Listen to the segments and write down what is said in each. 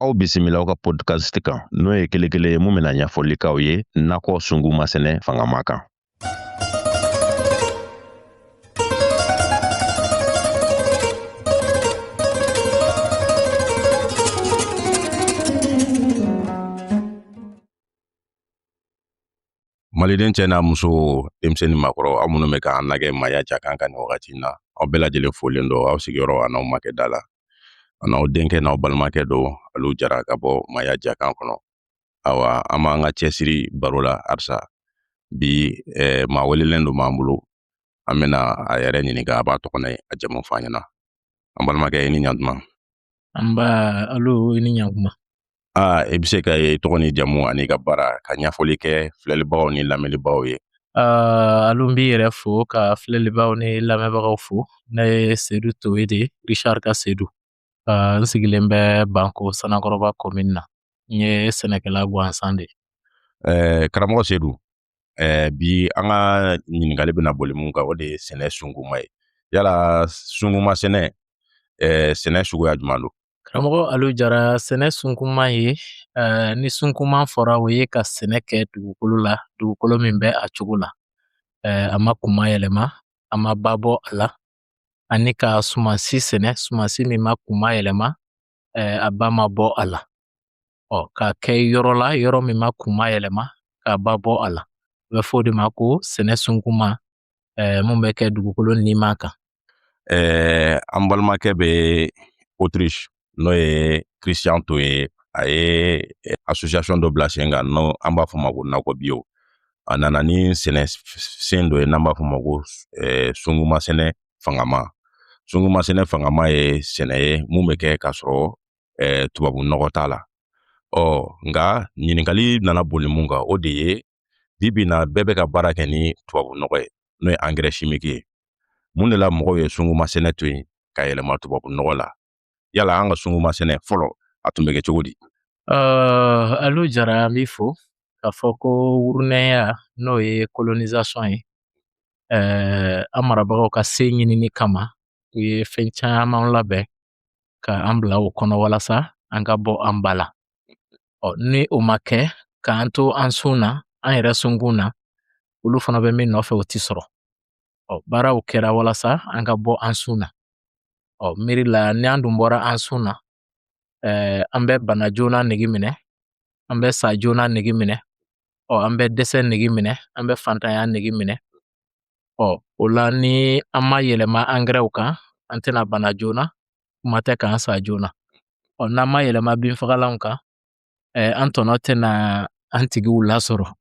Aw bisimila aw ka podcast kan n'o ye kelen kelen ye mun bɛna ɲɛfɔli k'aw ye nakɔ sungu masɛnɛ fangama kan. Maliden cɛ n'a muso denmisɛnnin makɔrɔ aw minnu bɛ k'an lajɛ Maya Jakan kan nin wagati in na aw bɛɛ lajɛlen folen don aw sigiyɔrɔ a n'aw makɛ da la a n'aw denkɛ n'aw balimakɛ don Alu Jara ka bɔ Maya Jakan kɔnɔ. Awa an b'an ka cɛsiri baro la halisa bi maa welelen don b'an bolo an bɛna a yɛrɛ ɲininka a b'a tɔgɔ n'a a jamu fɔ an ɲɛna. An balimakɛ i ni ɲantuma. An b'a Alu i ni ɲantuma. I bɛ se ka tɔgɔ ni jamu ani ka baara ka ɲɛfɔli kɛ filɛlibagaw ni lamɛnibagaw ye. Alu n b'i yɛrɛ fo ka filɛlibagaw ni lamɛnbagaw fo. Ne ye Sedu Towe de Richard ka Sedu. N sigilen bɛ Banko Sanakɔrɔba commune na. N ye sɛnɛkɛla gansan de. Karamɔgɔ Sedu, bi an ka ɲininkali bɛna boli mun kan o de ye sɛnɛ sunguma ye. Yala sunguma sɛnɛ sɛnɛ suguya jumɛn don? Karamɔgɔ Alu Jara, sɛnɛ sunkuma ye ni sunkuma fɔra o ye ka sɛnɛ kɛ dugukolo la, dugukolo min bɛ a cogo la. A ma kuma yɛlɛma, a ma babɔ a la, ani ka sumansi sɛnɛ, sumansi min ma kuma yɛlɛma, a ba ma bɔ a la. Ka kɛ yɔrɔ la, yɔrɔ min ma kuma yɛlɛma, ka ba bɔ a la. U bɛ fɔ o de ma ko sɛnɛ sunkuma mun bɛ kɛ dugukolo nima kan. An balimakɛ bɛ Autriche n'o ye Christian Toye a ye association dɔ bila sen kan n'o an b'a fɔ ma ko nakɔ bio. A nana ni sɛnɛ sen dɔ ye n'an b'a fɔ ma ko sunguma sɛnɛ fangama. Sunguma sɛnɛ fangama ye sɛnɛ ye mun bɛ kɛ k'a sɔrɔ tubabu nɔgɔ t'a la. Nka ɲininkali nana boli mun kan o de ye bi na bɛɛ bɛ ka baara kɛ ni tubabu nɔgɔ ye n'o ye engrais chimique ye. Mun de la mɔgɔw ye sunguma sɛnɛ to yen ka yɛlɛma tubabu nɔgɔ la? Yala an ka sunguma sɛnɛ fɔlɔ a tun bɛ kɛ cogo di? Alu Jara an b'i fo k'a fɔ ko wurunɛya n'o ye colonisation ye. An marabagaw ka se ɲinini kama u ye fɛn caman labɛn ka an bila o kɔnɔ walasa an ka bɔ an ba la. Ni o ma kɛ k'an to an sun na, an yɛrɛ sunkun na, olu fana bɛ min nɔfɛ o ti sɔrɔ. Baaraw kɛra walasa an ka bɔ an sun na. Miiri la ni an dun bɔra an sun na, an bɛ bana joona nege minɛ, an bɛ sa joona nege minɛ, an bɛ dɛsɛ nege minɛ, an bɛ fantanya nege minɛ. O la ni an ma yɛlɛma angɛrɛw kan, an tɛna bana joona, kuma tɛ k'an sa joona. N'an ma yɛlɛma binfagalanw kan, an tɔnɔ tɛna an tigiw lasɔrɔ.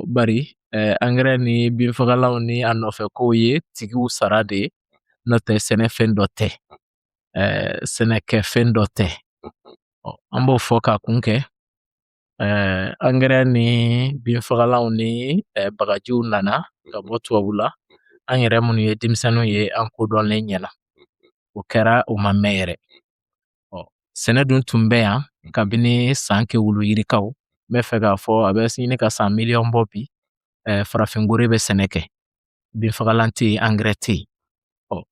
Bari angɛrɛ ni binfagalanw ni a nɔfɛ kow ye tigiw sara de ye, n'o tɛ sɛnɛfɛn dɔ tɛ. Sɛnɛkɛfɛn dɔ tɛ. An b'o fɔ ka kun kɛ. Angɛrɛ ni binfagalanw ni bagajiw nana ka bɔ tubabu la. An yɛrɛ minnu ye denmisɛnninw ye an kodɔnlen ɲɛna. O kɛra o ma mɛn yɛrɛ. Sɛnɛ dun tun bɛ yan kabini san kɛwulu yirikaw. N bɛ fɛ k'a fɔ a bɛ ɲini ka san miliyɔn bɔ bi. Farafingore bɛ sɛnɛ kɛ. Binfagalan tɛ yen, angɛrɛ tɛ yen.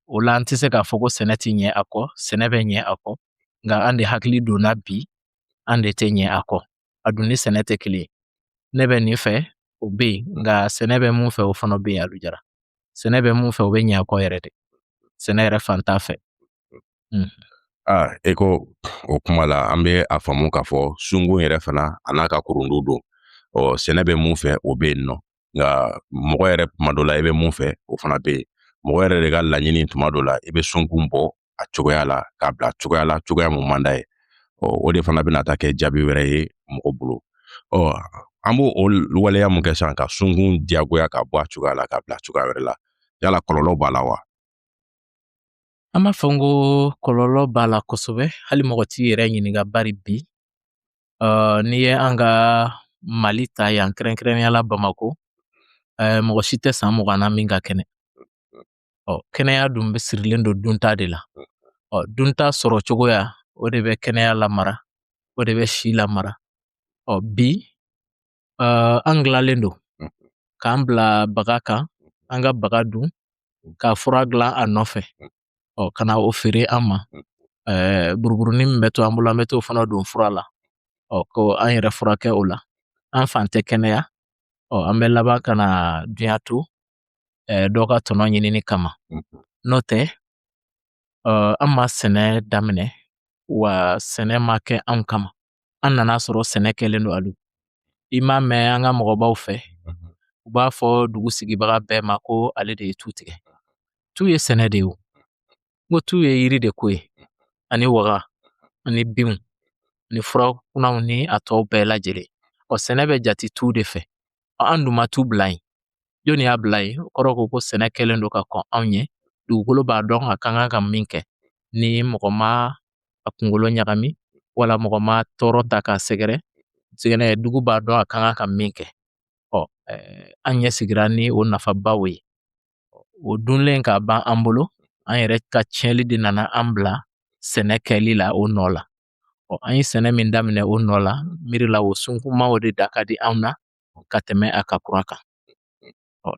O la an tɛ se k'a fɔ ko sɛnɛ tɛ ɲɛ a kɔ, sɛnɛ bɛ ɲɛ a kɔ. Nka an de hakili donna bi, an de tɛ ɲɛ a kɔ. A dun ni sɛnɛ tɛ kelen ye. Ne bɛ nin fɛ, o bɛ yen, nka sɛnɛ bɛ mun fɛ o fana bɛ yen Alu Jara. Sɛnɛ bɛ mun fɛ o bɛ ɲɛ a kɔ yɛrɛ de. Sɛnɛ yɛrɛ fan t'a fɛ. E ko o kuma la an bɛ a faamu k'a fɔ sungun yɛrɛ fana a n'a ka kurundu don. Sɛnɛ bɛ mun fɛ o bɛ yen nɔ. Nka mɔgɔ yɛrɛ tuma dɔ la i bɛ mun fɛ o fana bɛ yen. Mɔgɔ yɛrɛ de ka laɲini tuma dɔ la i bɛ sunkun bɔ a cogoya la k'a bila cogoya la cogoya mun man d'a ye. O de fana bɛna taa kɛ jaabi wɛrɛ ye mɔgɔ bolo. An b'o waleya mun kɛ sisan ka sunkun diyagoya ka bɔ a cogoya la k'a bila cogoya wɛrɛ la. Yala kɔlɔlɔ b'a la wa? An b'a fɔ n ko kɔlɔlɔ b'a la kosɛbɛ. Hali mɔgɔ t'i yɛrɛ ɲininka bari bi. N'i ye an ka Mali ta yan kɛrɛnkɛrɛnnenya la Bamako, mɔgɔ si tɛ san 20 na min ka kɛnɛ. Kɛnɛya dun bɛ sirilen don dunta de la. Dunta sɔrɔ cogoya o de bɛ kɛnɛya lamara, o de bɛ si lamara. Bi an dilanlen don k'an bila baga kan, an ka baga dun, ka fura dilan a nɔfɛ, ka na o feere an ma. Buruburunin min bɛ to an bolo an bɛ t'o fana don fura la ko an yɛrɛ furakɛ o la an fan tɛ kɛnɛya an bɛ laban ka na duyan to dɔ ka tɔnɔ ɲinini kama n'o tɛ an ma sɛnɛ daminɛ wa sɛnɛ ma kɛ anw kama an nana sɔrɔ sɛnɛ kɛlen don alu i m'a mɛn an ka mɔgɔbaw fɛ u b'a fɔ dugu sigibaga bɛɛ ma ko ale de ye tu tigɛ tu ye sɛnɛ de ye o n ko tu ye yiri de ko ye ani waga ani binw ni furakunanw ni a tɔw bɛɛ lajɛlen sɛnɛ bɛ jate tu de fɛ an dun ma tu bila yen jɔnni y'a bila yen o kɔrɔ ko sɛnɛ kɛlen don ka kɔn anw ɲɛ dugukolo b'a dɔn a kan ka min kɛ ni mɔgɔ ma a kunkolo ɲagami wala mɔgɔ ma tɔɔrɔ ta k'a sɛgɛrɛ dugu b'a dɔn a kan ka min kɛ an ɲɛ sigira ni o nafabaw ye o dunlen ka ban an bolo an yɛrɛ ka tiɲɛli de nana an bila sɛnɛ kɛli la o nɔ la an ye sɛnɛ min daminɛ o nɔ la miiri la o sunkumaw de da ka di anw na ka tɛmɛ a ka kura kan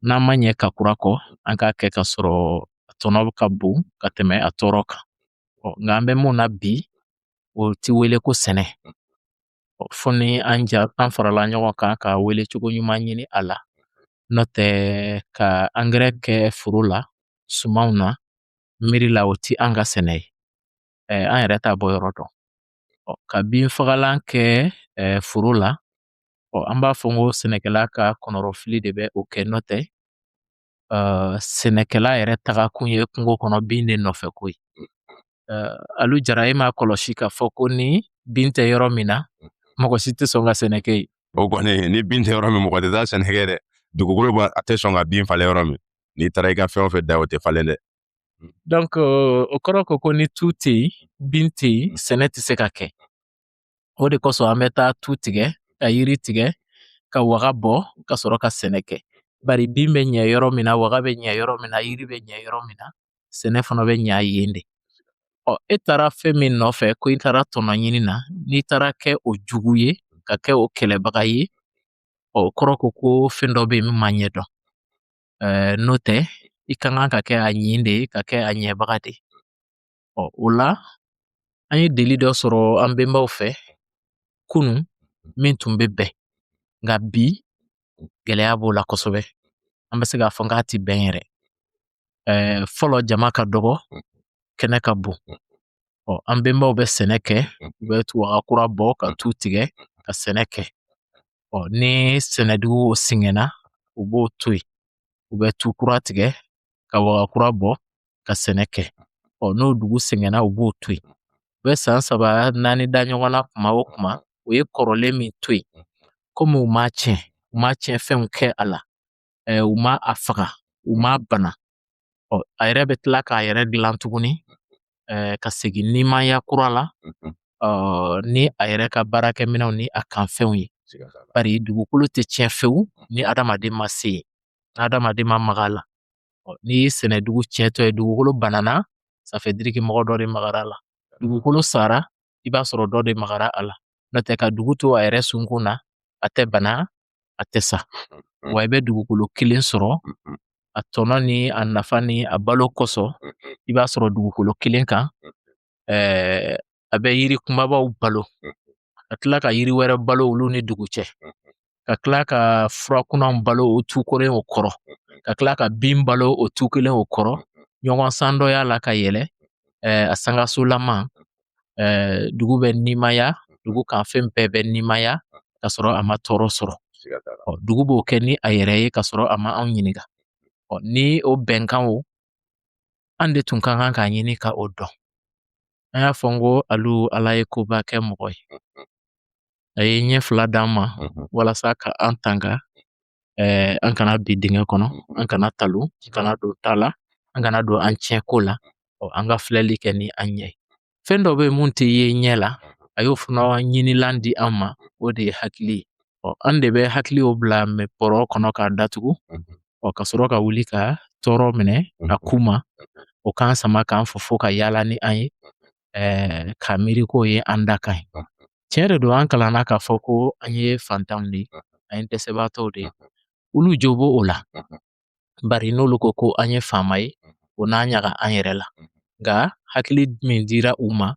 n'an ma ɲɛ ka kura kɔ an k'a kɛ ka sɔrɔ a tɔnɔ ka bon ka tɛmɛ a tɔɔrɔ kan nka an bɛ mun na bi o ti wele ko sɛnɛ fo ni an farala ɲɔgɔn kan ka wele cogo ɲuman ɲini a la n'o tɛ ka angɛrɛ kɛ foro la sumanw na miiri la o ti an ka sɛnɛ ye an yɛrɛ t'a bɔ yɔrɔ dɔn ka bin fagalan kɛ foro la an b'a fɔ n ko sɛnɛkɛla ka kɔnɔrɔfili de bɛ o kɛ n'o tɛ sɛnɛkɛla yɛrɛ taga kun ye kungo kɔnɔ bin de nɔfɛ ko ye alu jara e m'a kɔlɔsi k'a fɔ ko ni bin tɛ yɔrɔ min na mɔgɔ si tɛ sɔn ka sɛnɛ kɛ yen o kɔni ni bin tɛ yɔrɔ min mɔgɔ tɛ taa sɛnɛ kɛ dɛ dugukolo a tɛ sɔn ka bin falen yɔrɔ min n'i taara i ka fɛn o fɛn da o tɛ falen dɛ donc o kɔrɔ ko ni tu tɛ yen bin tɛ yen sɛnɛ tɛ se ka kɛ o de kosɔn an bɛ taa tu tigɛ ka yiri tigɛ ka waga bɔ ka sɔrɔ ka sɛnɛ kɛ bari bin bɛ ɲɛ yɔrɔ min na waga bɛ ɲɛ yɔrɔ min na yiri bɛ ɲɛ yɔrɔ min na sɛnɛ fana bɛ ɲɛ yen de e taara fɛn min nɔfɛ ko i taara tɔnɔ ɲini na n'i taara kɛ o jugu ye ka kɛ o kɛlɛbaga ye o kɔrɔ ko fɛn dɔ bɛ yen min ma ɲɛ dɔn n'o tɛ i ka kan ka kɛ a ɲin de ye ka kɛ a ɲɛbaga de ye o la an ye deli dɔ sɔrɔ an bɛnbaw fɛ kunun min tun bɛ bɛn nka bi gɛlɛya b'o la kosɛbɛ an bɛ se k'a fɔ k'a ti bɛn yɛrɛ fɔlɔ jama ka dɔgɔ kɛnɛ ka bon an bɛnbaw bɛ sɛnɛ kɛ u bɛ waga kura bɔ ka tu tigɛ ka sɛnɛ kɛ ni sɛnɛdugu sɛgɛnna u b'o to yen u bɛ tu kura tigɛ ka waga kura bɔ ka sɛnɛ kɛ n'o dugu sɛgɛnna u b'o to yen u bɛ san 3 4 da ɲɔgɔn na kuma o kuma o ye kɔrɔlen min to yen komi u m'a tiɲɛ fɛnw kɛ a la u ma a faga u m'a bana a yɛrɛ bɛ tila k'a yɛrɛ dilan tuguni ka segin nimaya kura la ni a yɛrɛ ka baarakɛminɛnw ni a kanfɛnw ye bari dugukolo tɛ tiɲɛ fewu ni adamaden ma se yen ni adamaden ma maga a la n'i ye sɛnɛdugu tiɲɛtɔ ye dugukolo banana ça fait dire que mɔgɔ dɔ de magara a la dugukolo sara i b'a sɔrɔ dɔ de magara a la n'o tɛ ka dugu to a yɛrɛ sunkun na a tɛ bana a tɛ sa wa i bɛ dugukolo kelen sɔrɔ a tɔnɔ ni a nafa ni a balo kosɔn i b'a sɔrɔ dugukolo kelen kan a bɛ yiri kunbabaw balo ka tila ka yiri wɛrɛ balo olu ni dugu cɛ ka tila ka furakunanw balo o tu kelen o kɔrɔ ka tila ka bin balo o tu kelen o kɔrɔ ɲɔgɔn sandɔya la ka yɛlɛ a sangasolama dugu bɛ nimaya dugu kanfɛn bɛɛ bɛ nimaya ka sɔrɔ a ma tɔɔrɔ sɔrɔ dugu b'o kɛ ni a yɛrɛ ye ka sɔrɔ a ma anw ɲininka ni o bɛnkanw an de tun ka kan k'a ɲini ka o dɔn an y'a fɔ n ko ala ye koba kɛ mɔgɔ ye a ye ɲɛ 2 d'an ma walasa ka an tanga an kana bi dingɛ kɔnɔ an kana talon an kana don ta la an kana don an tiɲɛko la an ka filɛli kɛ ni an ɲɛ ye fɛn dɔ bɛ yen mun tɛ ye ɲɛ la a y'o fana ɲinilan di an ma o de ye hakili ye an de bɛ hakiliw bila bɔrɔ kɔnɔ k'a datugu ka sɔrɔ ka wuli ka tɔɔrɔ minɛ a ku ma o k'an sama k'an fo ka yaala ni an ye ka miiri k'o ye an da kan ye tiɲɛ de don an kalanna k'a fɔ ko an ye fantanw de ye an ye dɛsɛbaatɔw de ye olu jo b'o la bari n'olu ko an ye faama ye o n'a ɲaga an yɛrɛ la nka hakili min dira u ma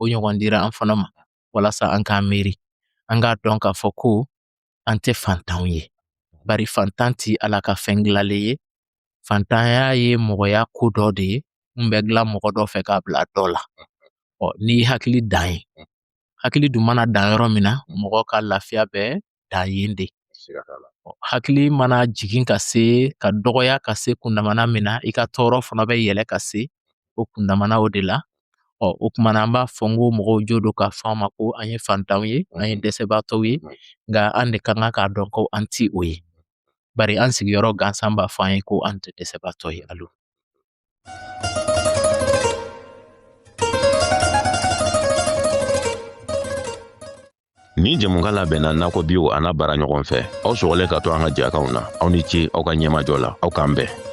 o ɲɔgɔn dira an fana ma walasa an k'a miiri an k'a dɔn k'a fɔ ko an tɛ fantanw ye bari fantan ti ala ka fɛn dilalen ye fantanya ye mɔgɔya ko dɔ de ye mun bɛ dilan mɔgɔ dɔ fɛ k'a bila dɔ la n'i hakili dan ye hakili dun mana dan yɔrɔ min na mɔgɔ ka lafiya bɛ dan yen de hakili mana jigin ka se ka dɔgɔya ka se kundamana min na i ka tɔɔrɔ fana bɛ yɛlɛ ka se o kundamana o de la o kumana an b'a fɔ n ko mɔgɔw jo don k'a fɔ an ma ko an ye fantanw ye an ye dɛsɛbaatɔw ye nka an de ka kan k'a dɔn ko an ti o ye bari an sigiyɔrɔ gansan b'a fɔ an ye ko an tɛ dɛsɛbaatɔ ye alo ni jamukan labɛnna nakɔ biw a n'a baara ɲɔgɔn fɛ aw sɔgɔlen ka to an ka jɛkanw na aw ni ce aw ka ɲɛmajɔ la aw k'an bɛn